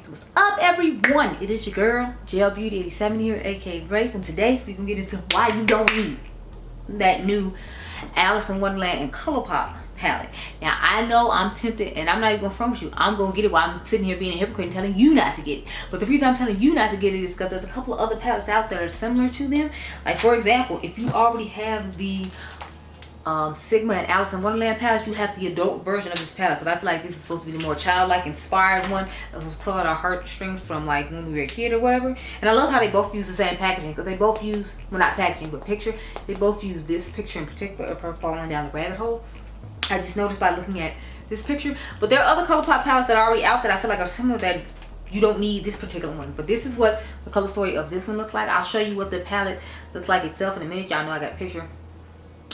What's up, everyone? It is your girl Gel Beauty 87 here, aka Grace, and today we can get into why you don't need that new Alice in Wonderland and Colourpop palette. Now I know I'm tempted, and I'm not even gonna front with you. I'm gonna get it while I'm sitting here being a hypocrite and telling you not to get it. But the reason I'm telling you not to get it is because there's a couple of other palettes out there that are similar to them. Like, for example, if you already have the Sigma and Alice in Wonderland palettes, you have the adult version of this palette, because I feel like this is supposed to be the more childlike inspired one that was pulling our heartstrings from like when we were a kid or whatever. And I love how they both use the same packaging, because they both use, well, not packaging but picture, they both use this picture in particular of her falling down the rabbit hole. I just noticed by looking at this picture. But there are other Colourpop palettes that are already out that I feel like are similar that you don't need this particular one. But this is what the color story of this one looks like. I'll show you what the palette looks like itself in a minute. Y'all know I got a picture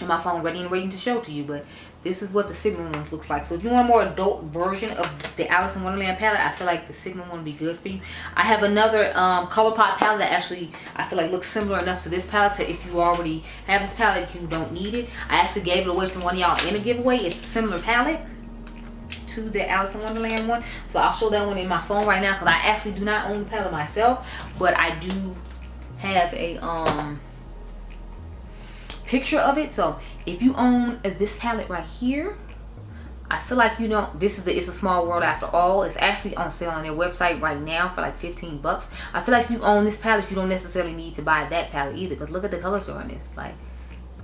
in my phone ready and waiting to show to you, but this is what the Sigma one looks like. So if you want a more adult version of the Alice in Wonderland palette, I feel like the Sigma one would be good for you. I have another Colourpop palette that actually I feel like looks similar enough to this palette, so if you already have this palette you don't need it. I actually gave it away to one of y'all in a giveaway. It's a similar palette to the Alice in Wonderland one, so I'll show that one in my phone right now, because I actually do not own the palette myself, but I do have a picture of it. So if you own this palette right here, I feel like you don't, this is the It's a Small World After All. It's actually on sale on their website right now for like 15 bucks. I feel like if you own this palette, you don't necessarily need to buy that palette either, because look at the color story on this. Like,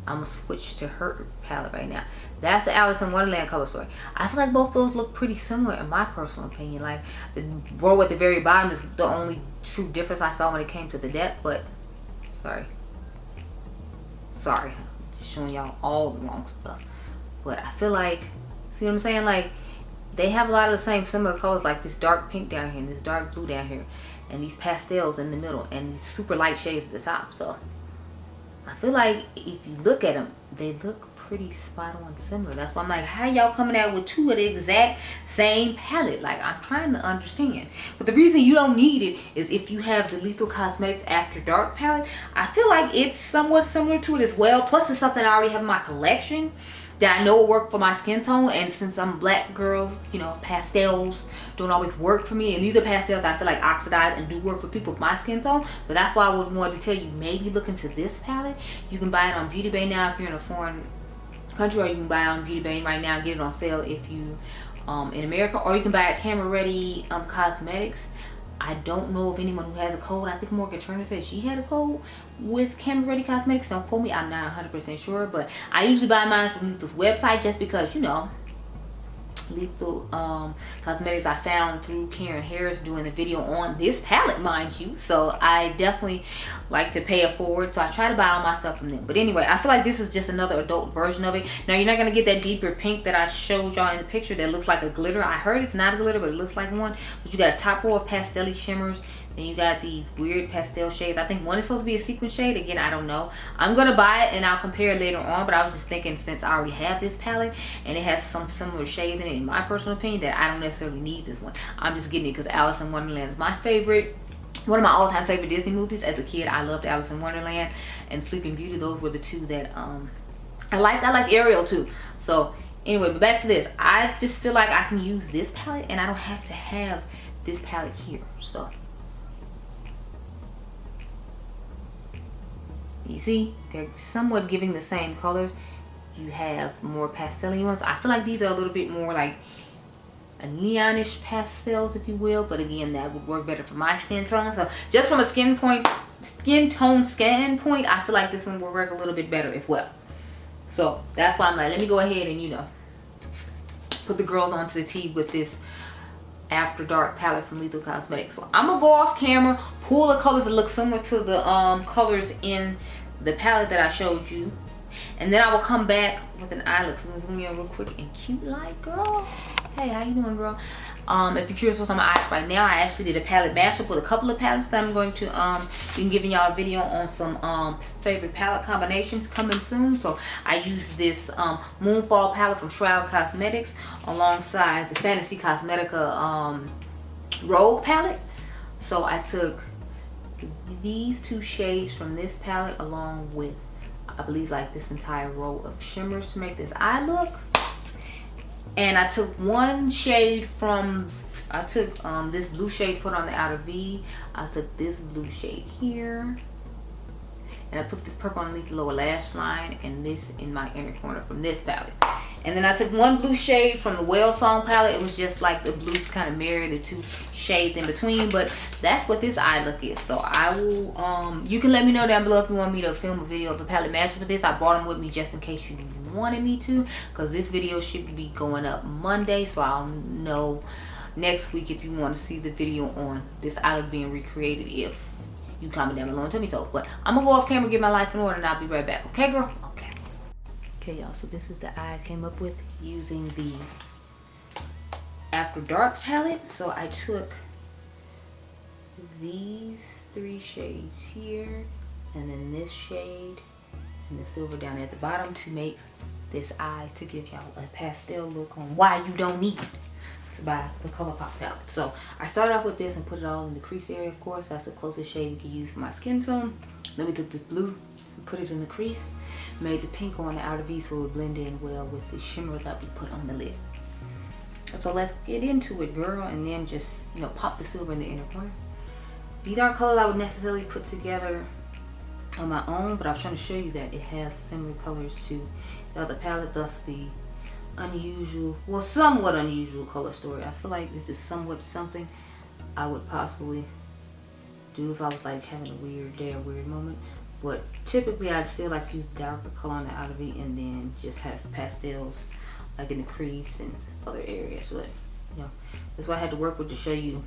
I'm gonna switch to her palette right now. That's the Alice in Wonderland color story. I feel like both those look pretty similar in my personal opinion. Like, the row at the very bottom is the only true difference I saw when it came to the depth, but sorry, showing y'all all the wrong stuff. But I feel like, see what I'm saying, like they have a lot of the same similar colors, like this dark pink down here and this dark blue down here and these pastels in the middle and these super light shades at the top. So I feel like if you look at them, they look pretty spot on similar. That's why I'm like, how y'all coming out with two of the exact same palette? Like, I'm trying to understand. But the reason you don't need it is if you have the Lethal Cosmetics After Dark palette. I feel like it's somewhat similar to it as well. Plus it's something I already have in my collection that I know will work for my skin tone, and since I'm a black girl, you know, pastels don't always work for me, and these are pastels I feel like oxidize and do work for people with my skin tone. So that's why I would want to tell you, maybe look into this palette. You can buy it on Beauty Bay now if you're in a foreign country, or you can buy it on Beauty Bay right now and get it on sale if you in America, or you can buy it at Camera Ready Cosmetics. I don't know of anyone who has a code. I think Morgan Turner said she had a code with Camera Ready Cosmetics. Don't quote me, I'm not 100% sure, but I usually buy mine from Lethal's website just because, you know, Lethal Cosmetics I found through Karen Harris doing the video on this palette, mind you. So I definitely like to pay it forward, so I try to buy all my stuff from them. But anyway, I feel like this is just another adult version of it. Now you're not going to get that deeper pink that I showed y'all in the picture that looks like a glitter. I heard it's not a glitter, but it looks like one. But you got a top row of pastel-y shimmers. Then you got these weird pastel shades. I think one is supposed to be a sequin shade. Again, I don't know. I'm going to buy it and I'll compare it later on. But I was just thinking, since I already have this palette and it has some similar shades in it, in my personal opinion, that I don't necessarily need this one. I'm just getting it because Alice in Wonderland is my favorite. One of my all-time favorite Disney movies. As a kid, I loved Alice in Wonderland and Sleeping Beauty. Those were the two that I liked. I liked Ariel too. So anyway, but back to this. I just feel like I can use this palette and I don't have to have this palette here. So you see, they're somewhat giving the same colors. You have more pastel-y ones. I feel like these are a little bit more like a neonish pastels, if you will. But again, that would work better for my skin tone. So just from a skin tone standpoint, I feel like this one will work a little bit better as well. So that's why I'm like, let me go ahead and, you know, put the girls onto the tee with this After Dark palette from Lethal Cosmetics. So I'm gonna go off camera, pull the colors that look similar to the colors in the palette that I showed you, and then I will come back with an eye look. So I'm gonna zoom in real quick and cute like, girl. Hey, how you doing, girl? If you're curious what's on my eyes right now, I actually did a palette mashup with a couple of palettes that I'm going to be giving y'all a video on some favorite palette combinations coming soon. So I used this Moonfall palette from Shroud Cosmetics alongside the Fantasy Cosmetica Rogue palette. So I took these two shades from this palette along with, I believe, like this entire row of shimmers to make this eye look. And I took one shade from, I took this blue shade, put on the outer V. I took this blue shade here. And I put this purple underneath the lower lash line, and this in my inner corner from this palette. And then I took one blue shade from the Well Song palette. It was just like the blues kind of mirror the two shades in between, but that's what this eye look is. So I will, you can let me know down below if you want me to film a video of a palette match with this. I brought them with me just in case you wanted me to, because this video should be going up Monday, so I'll know next week if you want to see the video on this eye look being recreated, if you comment down below and tell me so. But I'm gonna go off camera, get my life in order, and I'll be right back. Okay, girl? Okay. Okay, y'all. So this is the eye I came up with using the After Dark palette. So I took these three shades here, and then this shade, and the silver down at the bottom to make this eye, to give y'all a pastel look on why you don't need it to buy the Colourpop palette. So I started off with this and put it all in the crease area, of course. That's the closest shade we can use for my skin tone. Then we took this blue and put it in the crease, made the pink on the outer V so it would blend in well with the shimmer that we put on the lid. So let's get into it, girl, and then just, you know, pop the silver in the inner corner. These aren't colors I would necessarily put together on my own, but I was trying to show you that it has similar colors to the other palette, thus the unusual, well, somewhat unusual color story. I feel like this is somewhat something I would possibly do if I was like having a weird day or weird moment, but typically I'd still like to use darker color on the outer V and then just have pastels like in the crease and other areas. But you know, that's what I had to work with to show you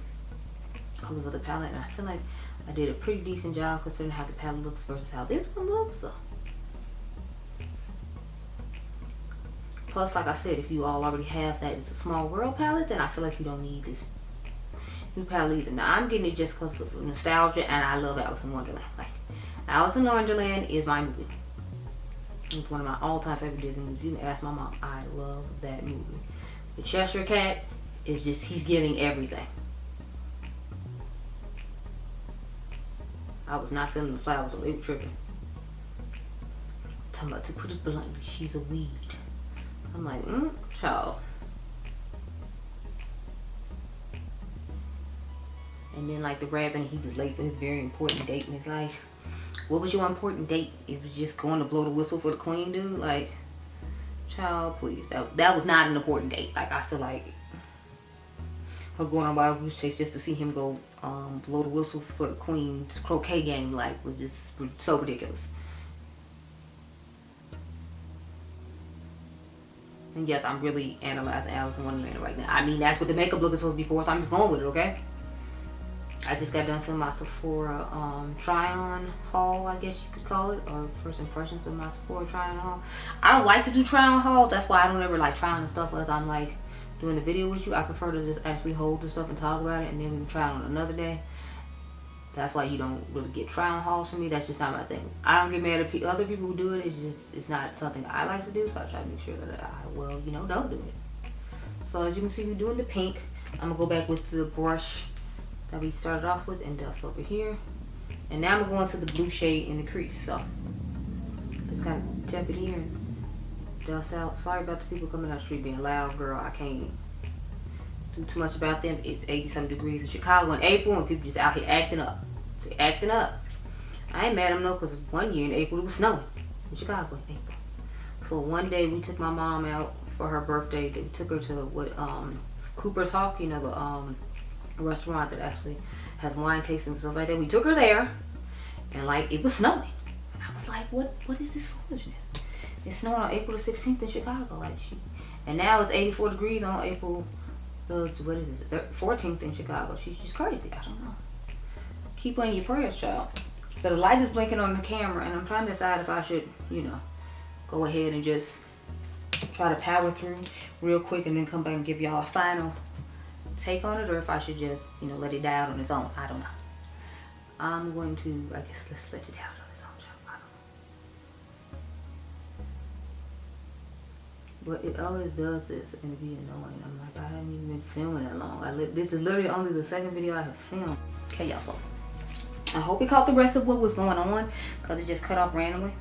colors of the palette, and I feel like I did a pretty decent job considering how the palette looks versus how this one looks. So plus, like I said, if you all already have that It's a Small World palette, then I feel like you don't need this new palette either. Now, I'm getting it just because of nostalgia, and I love Alice in Wonderland. Like, Alice in Wonderland is my movie. It's one of my all-time favorite Disney movies. You can ask my mom. I love that movie. The Cheshire Cat is just, he's giving everything. I was not feeling the flowers, so they were tripping. Talking about, to put it bluntly, she's a weed. I'm like, child. And then like the rabbit, he was late for his very important date in his life. What was your important date? It was just going to blow the whistle for the queen, dude. Like, child, please. That was not an important date. Like, I feel like her going on Wild Goose Chase just to see him go blow the whistle for the queen's croquet game, like, was just so ridiculous. And yes, I'm really analyzing Alice in Wonderland right now. I mean, that's what the makeup look is supposed to be for, so I'm just going with it, okay? I just got done filming my Sephora try-on haul, I guess you could call it, or first impressions of my Sephora try-on haul. I don't like to do try-on hauls. That's why I don't ever like try on the stuff as I'm like doing the video with you. I prefer to just actually hold the stuff and talk about it, and then we can try it on another day. That's why you don't really get try-on hauls from me. That's just not my thing. I don't get mad at other people who do it. It's just, it's not something I like to do, so I try to make sure that I, well, you know, don't do it. So as you can see, we're doing the pink. I'm gonna go back with the brush that we started off with and dust over here. And now I'm going to the blue shade in the crease. So just kind of tap it here and dust out. Sorry about the people coming out the street being loud, girl. I can't do too much about them. It's 80-something degrees in Chicago in April, and people just out here acting up. They're acting up. I ain't mad at them though, because one year in April it was snowing in Chicago in April. So one day we took my mom out for her birthday. They took her to what Cooper's Hawk, you know, the a restaurant that actually has wine tastings and stuff like that. We took her there, and like it was snowing. And I was like, what is this foolishness? It's snowing on April the 16th in Chicago, like and now it's 84 degrees on April the, what is it, 14th in Chicago. She's just crazy. I don't know. Keep on your prayers, child. So the light is blinking on the camera, and I'm trying to decide if I should, you know, go ahead and just try to power through real quick and then come back and give y'all a final take on it, or if I should just, you know, let it die out on its own. I don't know. I'm going to, I guess, let's let it out on its own, child. I don't know. But it always does this, and it be annoying. I'm like, I haven't even been filming that long. This is literally only the second video I have filmed. Okay, y'all, so I hope you caught the rest of what was going on, because it just cut off randomly.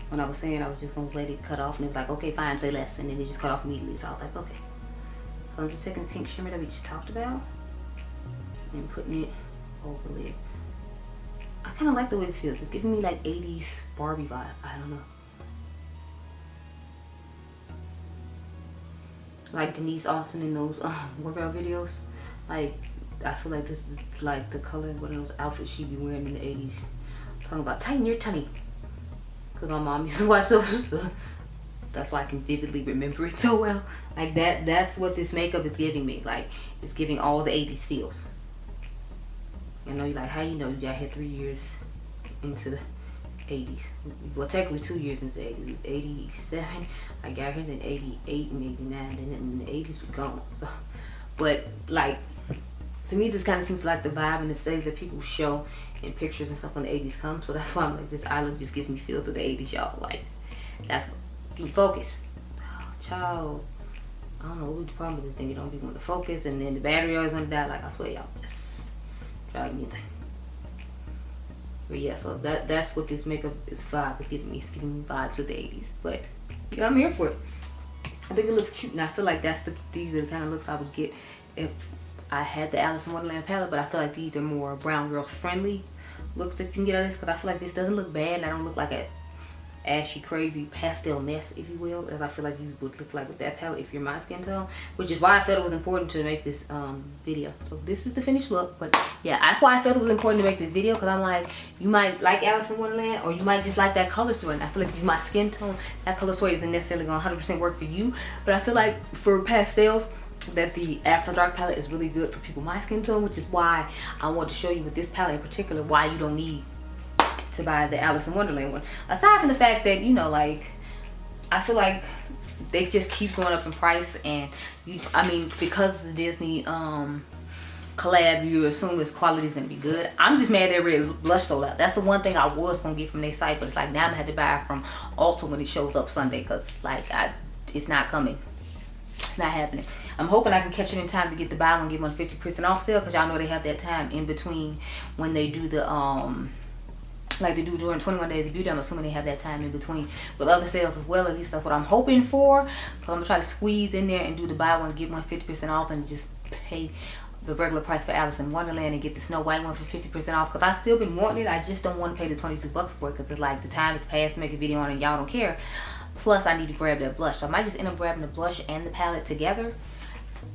when I was saying I was just gonna let it cut off, and it was like, okay, fine, say less, and then it just cut off immediately. So I was like, okay. So I'm just taking the pink shimmer that we just talked about and putting it over the lid. I kind of like the way this feels. It's giving me like 80s Barbie vibe. I don't know. Like Denise Austin in those workout videos. Like, I feel like this is like the color of one of those outfits she'd be wearing in the 80s. Talking about tighten your tummy. Because my mom used to watch those. That's why I can vividly remember it so well. Like that's what this makeup is giving me. Like, it's giving all the 80s feels. You know, you're like, how you know? You got here 3 years into the 80s. Well, technically 2 years into the 80s. 87. I got here then 88 and 89. And then the 80s were gone. So, but like, to me, this kind of seems like the vibe and the state that people show in pictures and stuff when the 80s come. So that's why I'm like, this eye look just gives me feels of the 80s, y'all. Like, that's what. Can you focus? Oh, child. I don't know what the problem with this thing. You don't be wanting to focus, and then the battery always gonna die. Like, I swear, y'all, just drive me insane. But yeah, so that's what this makeup is vibe is giving me. It's giving me vibes of the 80s. But yeah, I'm here for it. I think it looks cute, and I feel like these are the kind of looks I would get if I had the Alice in Wonderland palette. But I feel like these are more brown girl friendly looks that you can get out of this, because I feel like this doesn't look bad, and I don't look like a ashy crazy pastel mess, if you will, as I feel like you would look like with that palette if you're my skin tone, which is why I felt it was important to make this video. So this is the finished look. But yeah, that's why I felt it was important to make this video, because I'm like, you might like Alice in Wonderland, or you might just like that color story, and I feel like if my skin tone, that color story isn't necessarily gonna 100% work for you. But I feel like for pastels, that the After Dark palette is really good for people my skin tone, which is why I want to show you with this palette in particular why you don't need to buy the Alice in Wonderland one. Aside from the fact that, you know, like, I feel like they just keep going up in price, and I mean, because the Disney collab, you assume its quality is gonna be good. I'm just mad that red blush sold out. That's the one thing I was gonna get from their site, but it's like now I'm gonna have to buy it from Ulta when it shows up Sunday, because like it's not coming. It's not happening. I'm hoping I can catch it in time to get the buy one get one 50% off sale, because y'all know they have that time in between when they do the like they do during 21 days of beauty. I'm assuming they have that time in between with other sales as well. At least that's what I'm hoping for. So I'm gonna try to squeeze in there and do the buy one get one 50% off, and just pay the regular price for Alice in Wonderland and get the Snow White one for 50% off, because I still been wanting it. I just don't want to pay the 22 bucks for it, because it's like the time is past to make a video on it and y'all don't care. Plus I need to grab that blush, so I might just end up grabbing the blush and the palette together,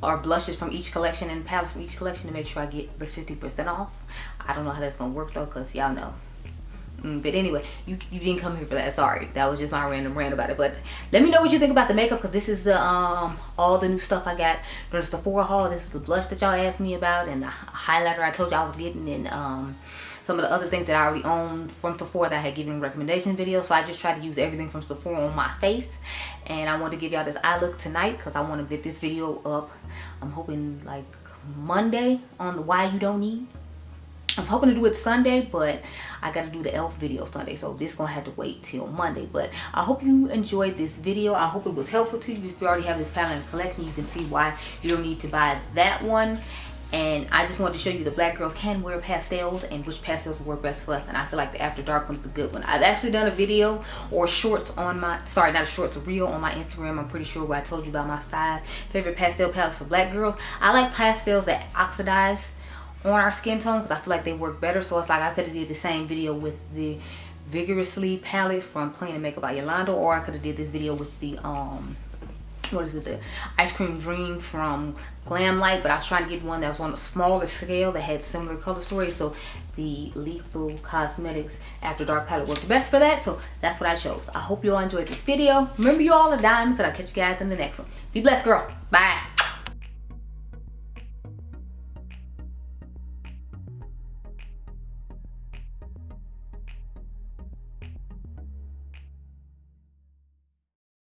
or blushes from each collection and palettes from each collection, to make sure I get the 50% off. I don't know how that's gonna work though, because y'all know. But anyway, you didn't come here for that. Sorry, that was just my random rant about it. But let me know what you think about the makeup, because this is the all the new stuff I got during the Sephora haul. This is the blush that y'all asked me about, and the highlighter I told y'all I was getting, and some of the other things that I already owned from Sephora that I had given recommendation videos. So I just tried to use everything from Sephora on my face, and I want to give y'all this eye look tonight, because I want to get this video up. I'm hoping like Monday on the why you don't need. I was hoping to do it Sunday, but I got to do the e.l.f. video Sunday, so this gonna have to wait till Monday. But I hope you enjoyed this video. I hope it was helpful to you. If you already have this palette in the collection, you can see why you don't need to buy that one. And I just wanted to show you the black girls can wear pastels and which pastels work best for us. And I feel like the After Dark one is a good one. I've actually done a video or shorts on my, sorry, not a shorts, a reel on my Instagram, I'm pretty sure, where I told you about my 5 favorite pastel palettes for black girls. I like pastels that oxidize on our skin tone, because I feel like they work better. So it's like I could have did the same video with the Vigorously palette from Plain and Makeup by Yolanda, or I could have did this video with the what is it, the Ice Cream Dream from Glam Light. But I was trying to get one that was on a smaller scale that had similar color stories, so the Lethal Cosmetics After Dark palette worked the best for that, so that's what I chose. I hope you all enjoyed this video. Remember, you all are diamonds, and I'll catch you guys in the next one. Be blessed, girl. Bye.